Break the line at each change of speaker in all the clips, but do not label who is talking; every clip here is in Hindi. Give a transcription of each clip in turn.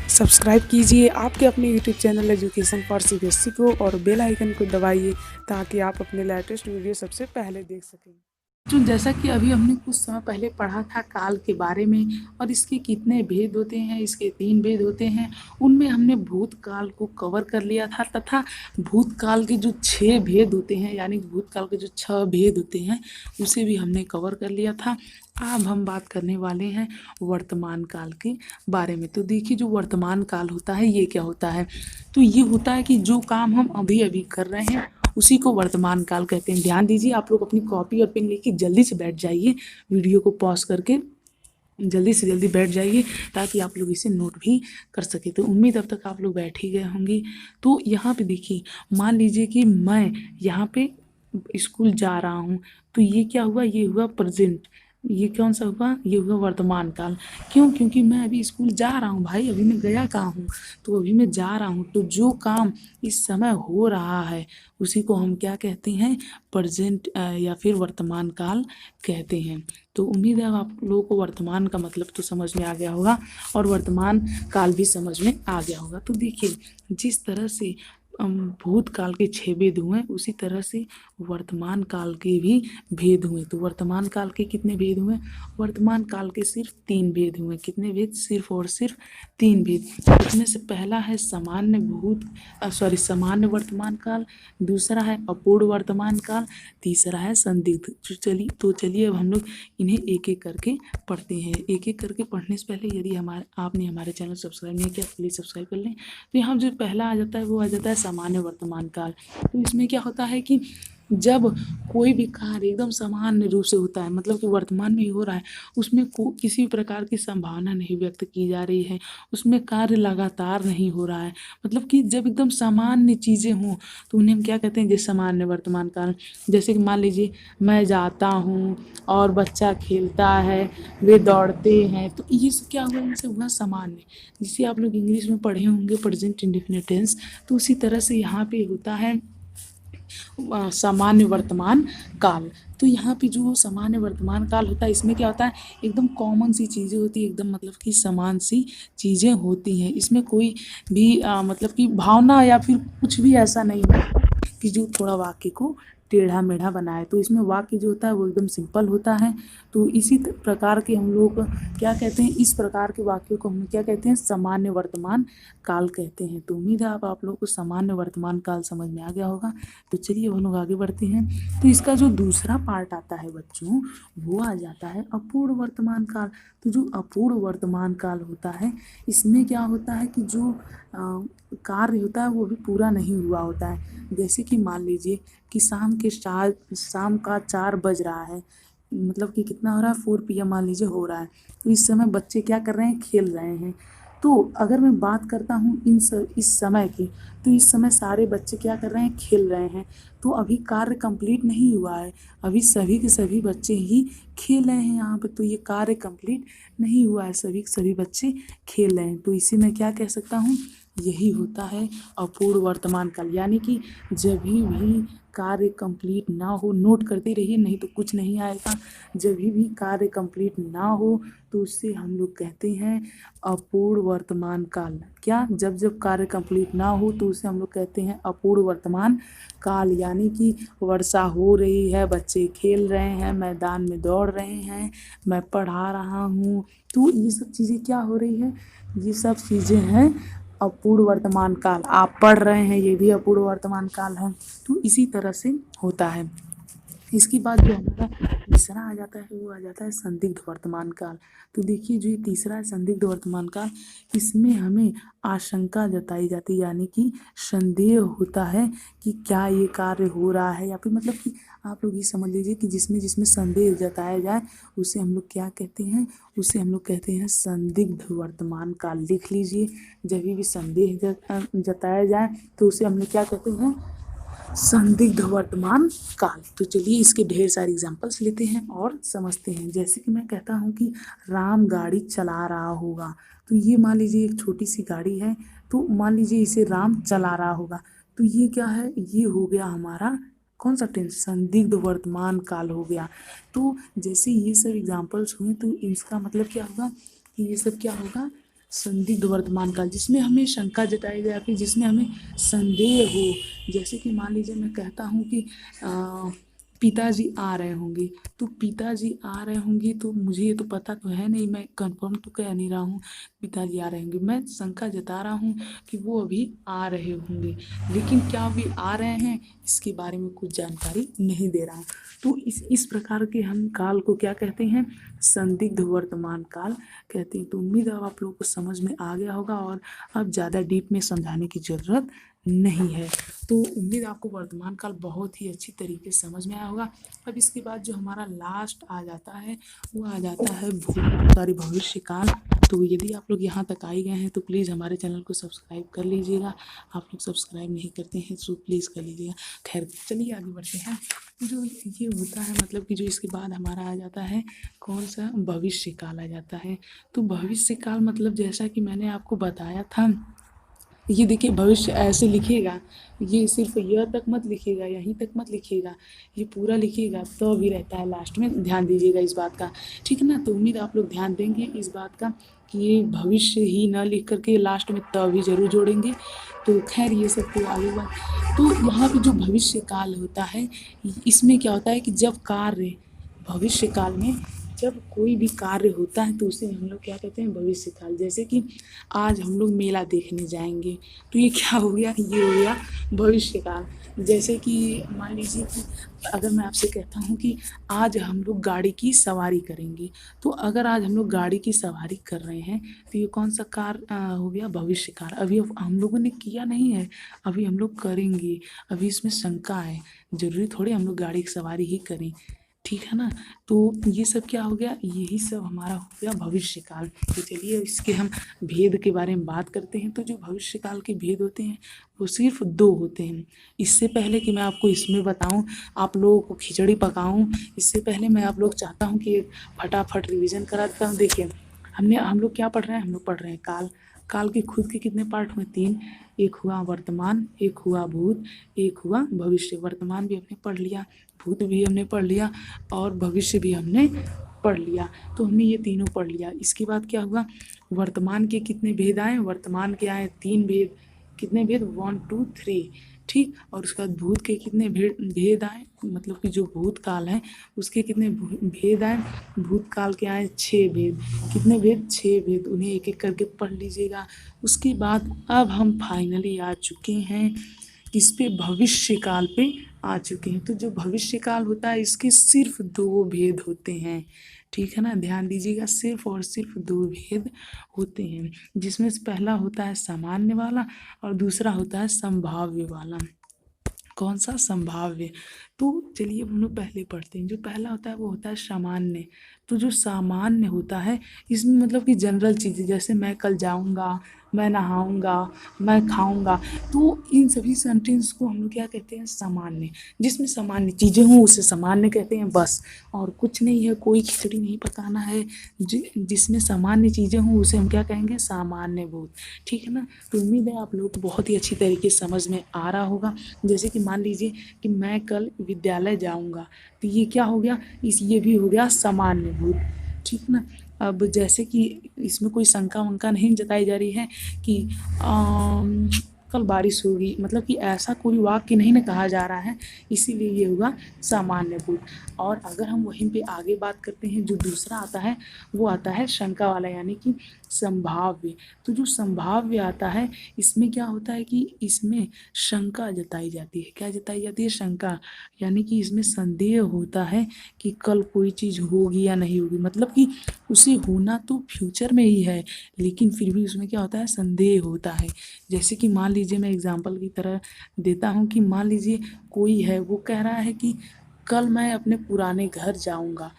सब्सक्राइब कीजिए आपके अपने YouTube channel education for CBSE को और बेल आइकन को दबाइए ताकि आप अपने लेटेस्ट वीडियो सबसे पहले देख सकें। तो जैसा कि अभी हमने कुछ समय पहले पढ़ा था काल के बारे में और इसके कितने भेद होते हैं, इसके 3 भेद होते हैं। उनमें हमने भूतकाल को कवर कर लिया था तथा भूतकाल के जो 6 भेद होते हैं यानी भूतकाल के जो 6 भेद होते हैं उसे भी हमने कवर कर लिया था। अब हम बात करने वाले हैं वर्तमान काल के बारे में। तो देखिए जो वर्तमान काल होता है ये क्या होता है, तो ये होता है कि जो काम हम अभी अभी कर रहे हैं उसी को वर्तमान काल कहते हैं। ध्यान दीजिए, आप लोग अपनी कॉपी और पेन लेके जल्दी से बैठ जाइए, वीडियो को पॉज करके जल्दी से जल्दी बैठ जाइए ताकि आप लोग इसे नोट भी कर सके। तो उम्मीद अब तक आप लोग बैठ ही गए होंगे। तो यहाँ पे देखिए, मान लीजिए कि मैं यहाँ पे स्कूल जा रहा हूँ, तो ये क्या हुआ, ये हुआ प्रेजेंट। ये कौन सा हुआ, ये हुआ वर्तमान काल। क्यों? क्योंकि मैं अभी स्कूल जा रहा हूँ भाई, अभी मैं गया कहाँ हूँ, तो अभी मैं जा रहा हूँ। तो जो काम इस समय हो रहा है उसी को हम क्या कहते हैं, प्रेजेंट या फिर वर्तमान काल कहते हैं। तो उम्मीद है आप लोगों को वर्तमान का मतलब तो समझ में आ गया होगा और वर्तमान काल भी समझ में आ गया होगा। तो देखिए जिस तरह से भूतकाल के 6 भेद हुए उसी तरह से वर्तमान काल के भी भेद हुए। तो वर्तमान काल के कितने भेद हुए, वर्तमान काल के सिर्फ 3 भेद हुए। कितने भेद, सिर्फ और सिर्फ 3 भेद। इसमें से पहला है सामान्य वर्तमान काल, दूसरा है अपूर्ण वर्तमान काल, तीसरा है संदिग्ध। तो चलिए अब हम लोग इन्हें एक एक करके पढ़ते हैं। एक एक करके पढ़ने से पहले यदि आपने हमारे चैनल सब्सक्राइब नहीं किया प्लीज़ सब्सक्राइब कर लें। तो यहाँ जो पहला आ जाता है वो आ जाता है सामान्य वर्तमान काल। तो इसमें क्या होता है कि जब कोई भी कार्य एकदम सामान्य रूप से होता है, मतलब कि वर्तमान में ही हो रहा है, उसमें किसी प्रकार की संभावना नहीं व्यक्त की जा रही है, उसमें कार्य लगातार नहीं हो रहा है, मतलब कि जब एकदम सामान्य चीज़ें हों तो उन्हें हम क्या कहते हैं, जैसे सामान्य वर्तमान काल। जैसे कि मान लीजिए मैं जाता हूँ और बच्चा खेलता है, वे दौड़ते हैं, तो ये सब क्या हुआ, इनसे हुआ सामान्य। जिसे आप लोग इंग्लिश में पढ़े होंगे प्रेजेंट इंडेफिनिट टेंस, तो उसी तरह से यहाँ पे होता है सामान्य वर्तमान काल। तो यहाँ पे जो सामान्य वर्तमान काल होता है इसमें क्या होता है, एकदम कॉमन सी चीज़ें होती है, एकदम मतलब कि समान सी चीज़ें होती हैं। इसमें कोई भी मतलब कि भावना या फिर कुछ भी ऐसा नहीं होता कि जो थोड़ा वाक्य को टेढ़ा मेढ़ा बनाए। तो इसमें वाक्य जो होता है वो एकदम सिंपल होता है। तो इसी प्रकार के हम लोग क्या कहते हैं, इस प्रकार के वाक्यों को हम क्या कहते हैं, सामान्य वर्तमान काल कहते हैं। तो उम्मीद है आप लोग को सामान्य वर्तमान काल समझ में आ गया होगा। तो चलिए हम लोग आगे बढ़ते हैं। तो इसका जो दूसरा पार्ट आता है बच्चों, वो आ जाता है अपूर्ण वर्तमान काल। तो जो अपूर्ण वर्तमान काल होता है इसमें क्या होता है कि जो कार्य होता है वो भी पूरा नहीं हुआ होता है। जैसे कि मान लीजिए कि शाम का 4 बज रहा है, मतलब कि कितना हो रहा है, 4 PM मान लीजिए हो रहा है। तो इस समय बच्चे क्या कर रहे हैं, खेल रहे हैं। तो अगर मैं बात करता हूँ इस समय की, तो इस समय सारे बच्चे क्या कर रहे हैं, खेल रहे हैं। तो अभी कार्य कंप्लीट नहीं हुआ है, अभी सभी के सभी बच्चे ही खेल रहे हैं यहाँ पे। तो ये कार्य कंप्लीट नहीं हुआ है, सभी के सभी बच्चे खेल रहे हैं। तो इसी में क्या कह सकता हूँ, यही होता है अपूर्ण वर्तमान काल। यानी कि जब भी कार्य कंप्लीट ना हो, नोट करते रहिए नहीं तो कुछ नहीं आएगा। जब भी कार्य कंप्लीट ना हो तो उससे हम लोग कहते हैं अपूर्ण वर्तमान काल। क्या, जब जब कार्य कंप्लीट ना हो तो उसे हम लोग कहते हैं अपूर्ण वर्तमान काल। यानी कि वर्षा हो रही है, बच्चे खेल रहे हैं, मैदान में दौड़ रहे हैं, मैं पढ़ा रहा हूँ, तो ये सब चीज़ें क्या हो रही है, ये सब चीज़ें हैं अपूर्ण वर्तमान काल। आप पढ़ रहे हैं, ये भी अपूर्ण वर्तमान काल है। तो इसी तरह से होता है। इसके बाद जो हमारा तीसरा आ जाता है वो आ जाता है संदिग्ध वर्तमान काल। तो देखिए जो ये तीसरा है संदिग्ध वर्तमान काल, इसमें हमें आशंका जताई जाती है, यानी कि संदेह होता है कि क्या ये कार्य हो रहा है, या फिर मतलब कि आप लोग ये समझ लीजिए कि जिसमें जिसमें संदेह जताया जाए उसे हम लोग क्या कहते हैं, उसे हम लोग कहते हैं संदिग्ध वर्तमान काल। लिख लीजिए, जब भी संदेह जताया जाए तो उसे हम लोग क्या कहते हैं, संदिग्ध वर्तमान काल। तो चलिए इसके ढेर सारे एग्जाम्पल्स लेते हैं और समझते हैं। जैसे कि मैं कहता हूँ कि राम गाड़ी चला रहा होगा, तो ये मान लीजिए एक छोटी सी गाड़ी है, तो मान लीजिए इसे राम चला रहा होगा, तो ये क्या है, ये हो गया हमारा कौन सा टेंस, संदिग्ध वर्तमान काल हो गया। तो जैसे ये सब एग्जाम्पल्स हुए तो इसका मतलब क्या होगा कि ये सब क्या होगा, संदिग्ध वर्तमान काल, जिसमें हमें शंका जताई जाए, फिर जिसमें हमें संदेह हो। जैसे कि मान लीजिए मैं कहता हूँ कि पिताजी आ रहे होंगे, तो पिताजी आ रहे होंगे तो मुझे ये तो पता तो है नहीं, मैं कंफर्म तो कह नहीं रहा हूँ पिताजी आ रहे होंगे, मैं शंका जता रहा हूँ कि वो अभी आ रहे होंगे, लेकिन क्या वे आ रहे हैं इसके बारे में कुछ जानकारी नहीं दे रहा हूँ। तो इस प्रकार के हम काल को क्या कहते हैं, संदिग्ध वर्तमान काल कहते हैं। तो उम्मीद है आप लोगों को समझ में आ गया होगा और अब ज़्यादा डीप में समझाने की ज़रूरत नहीं है। तो उम्मीद आपको वर्तमान काल बहुत ही अच्छी तरीके से समझ में आया होगा। अब इसके बाद जो हमारा लास्ट आ जाता है वो आ जाता है भविष्य काल। तो यदि आप लोग यहाँ तक आ ही गए हैं तो प्लीज़ हमारे चैनल को सब्सक्राइब कर लीजिएगा। आप लोग सब्सक्राइब नहीं करते हैं तो प्लीज़ कर लीजिएगा। खैर चलिए आगे बढ़ते हैं। जो ये होता है मतलब कि जो इसके बाद हमारा आ जाता है कौन सा, भविष्य काल आ जाता है। तो भविष्य काल मतलब जैसा कि मैंने आपको बताया था, ये देखिए भविष्य ऐसे लिखिएगा, ये सिर्फ यह तक मत लिखिएगा, यहीं तक मत लिखिएगा, ये पूरा लिखिएगा तो भी रहता है लास्ट में, ध्यान दीजिएगा इस बात का, ठीक है ना। तो उम्मीद आप लोग ध्यान देंगे इस बात का कि ये भविष्य ही न लिख करके लास्ट में त भी जरूर जोड़ेंगे। तो खैर ये सब तो आगे बात। तो यहाँ पे जो भविष्य काल होता है इसमें क्या होता है कि जब कार्य, भविष्य काल में जब कोई भी कार्य होता है तो उसे हम लोग क्या कहते हैं, भविष्य काल। जैसे कि आज हम लोग मेला देखने जाएंगे तो ये क्या हो गया, ये हो गया भविष्य काल। जैसे कि मान लीजिए कि अगर मैं आपसे कहता हूँ कि आज हम लोग गाड़ी की सवारी करेंगे, तो अगर आज हम लोग गाड़ी की सवारी कर रहे हैं तो ये कौन सा कार हो गया, भविष्य काल। अभी हम लोगों ने किया नहीं है, अभी हम लोग करेंगे, अभी इसमें शंका है, जरूरी थोड़ी हम लोग गाड़ी की सवारी ही करें, ठीक है ना। तो ये सब क्या हो गया, यही सब हमारा हो गया भविष्य काल। तो चलिए इसके हम भेद के बारे में बात करते हैं। तो जो भविष्य काल के भेद होते हैं वो सिर्फ दो होते हैं। इससे पहले कि मैं आपको इसमें बताऊं, आप लोगों को खिचड़ी पकाऊं, इससे पहले मैं आप लोग चाहता हूं कि फटाफट रिवीजन करा देता हूं। देखिए हम लोग क्या पढ़ रहे हैं, हम लोग पढ़ रहे हैं काल। काल के खुद के कितने पार्ट हुए, तीन। एक हुआ वर्तमान, एक हुआ भूत, एक हुआ भविष्य। वर्तमान भी हमने पढ़ लिया, भूत भी हमने पढ़ लिया और भविष्य भी हमने पढ़ लिया। तो हमने ये तीनों पढ़ लिया। इसके बाद क्या हुआ, वर्तमान के कितने भेद आए, वर्तमान के आए तीन भेद। कितने भेद, 1 2 3, ठीक। और उसके बाद भूत के कितने भेद आए, मतलब कि जो भूतकाल है उसके कितने भेद आए, भूतकाल के आए 6 भेद। कितने भेद, 6 भेद। उन्हें एक एक करके पढ़ लीजिएगा। उसके बाद अब हम फाइनली आ चुके हैं किस पे, भविष्य काल पे आ चुके हैं। तो जो भविष्य काल होता है इसके सिर्फ 2 भेद होते हैं, ठीक है ना। ध्यान दीजिएगा, सिर्फ और सिर्फ 2 भेद होते हैं, जिसमें से पहला होता है सामान्य वाला और दूसरा होता है संभाव्य वाला। कौन सा, संभाव्य। तो चलिए हम लोग पहले पढ़ते हैं। जो पहला होता है वो होता है सामान्य। तो जो सामान्य होता है इसमें मतलब कि जनरल चीज़ें, जैसे मैं कल जाऊंगा, मैं नहाऊंगा, मैं खाऊंगा, तो इन सभी सेंटेंस को हम लोग क्या कहते हैं, सामान्य। जिसमें सामान्य चीज़ें हों उसे सामान्य कहते हैं, बस और कुछ नहीं है, कोई खिचड़ी नहीं पकाना है। जिसमें सामान्य चीज़ें हों उसे हम क्या कहेंगे, सामान्य भूत, ठीक है ना। तो उम्मीद है आप लोग को बहुत ही अच्छी तरीके से समझ में आ रहा होगा। जैसे कि मान लीजिए कि मैं कल विद्यालय जाऊंगा, तो ये क्या हो गया, ये भी हो गया सामान्य भूत, ठीक ना। अब जैसे कि इसमें कोई शंका वंका नहीं जताई जा रही है कि कल बारिश होगी, मतलब कि ऐसा कोई वाक्य नहीं ना कहा जा रहा है, इसीलिए ये होगा सामान्य भूत। और अगर हम वहीं पे आगे बात करते हैं, जो दूसरा आता है वो आता है शंका वाला, यानी कि संभाव्य। तो जो संभाव्य आता है इसमें क्या होता है कि इसमें शंका जताई जाती है। क्या जताई जाती है, शंका, यानी कि इसमें संदेह होता है कि कल कोई चीज़ होगी या नहीं होगी, मतलब कि उसे होना तो फ्यूचर में ही है लेकिन फिर भी उसमें क्या होता है, संदेह होता है। जैसे कि मान लीजिए मैं एग्जांपल की तरह देता हूँ कि मान लीजिए कोई है, वो कह रहा है कि कल मैं अपने पुराने घर जाऊँगा,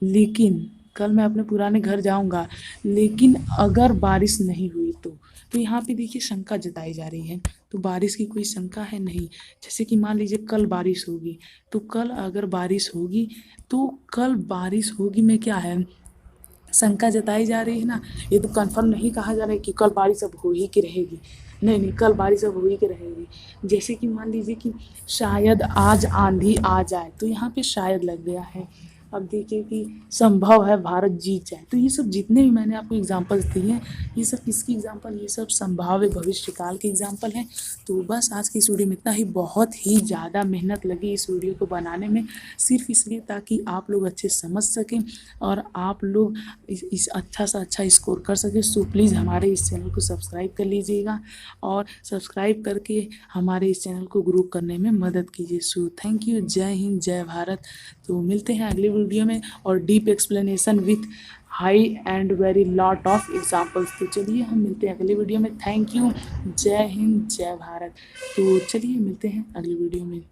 लेकिन कल मैं अपने पुराने घर जाऊँगा लेकिन अगर बारिश नहीं हुई तो यहाँ पे देखिए शंका जताई जा रही है। तो बारिश की कोई शंका है नहीं। जैसे कि मान लीजिए कल बारिश होगी, तो कल अगर बारिश होगी तो कल बारिश होगी में क्या है, शंका जताई जा रही है ना। ये तो कंफर्म नहीं कहा जा रहा है कि कल बारिश अब हो ही कि रहेगी, नहीं नहीं, कल बारिश अब हो ही कि रहेगी। जैसे कि मान लीजिए कि शायद आज आंधी आ जाए, तो यहाँ पे शायद लग गया है। अब देखिए कि संभव है भारत जीत जाए। तो ये सब जितने भी मैंने आपको एग्जांपल्स दिए हैं, ये सब किसकी एग्जांपल, ये सब संभाव्य भविष्य काल के एग्जांपल हैं। तो बस आज की इस वीडियो में इतना ही। बहुत ही ज़्यादा मेहनत लगी इस वीडियो को बनाने में, सिर्फ इसलिए ताकि आप लोग अच्छे समझ सकें और आप लोग इस अच्छा सा अच्छा स्कोर कर सकें। सो प्लीज़ हमारे इस चैनल को सब्सक्राइब कर लीजिएगा और सब्सक्राइब करके हमारे इस चैनल को ग्रो करने में मदद कीजिए। So thank you. जय हिंद, जय भारत। तो मिलते हैं अगले वीडियो में और deep explanation with high and very lot of examples. तो चलिए हम मिलते हैं अगले वीडियो में। Thank you. जय हिंद, जय भारत। तो चलिए मिलते हैं अगले वीडियो में।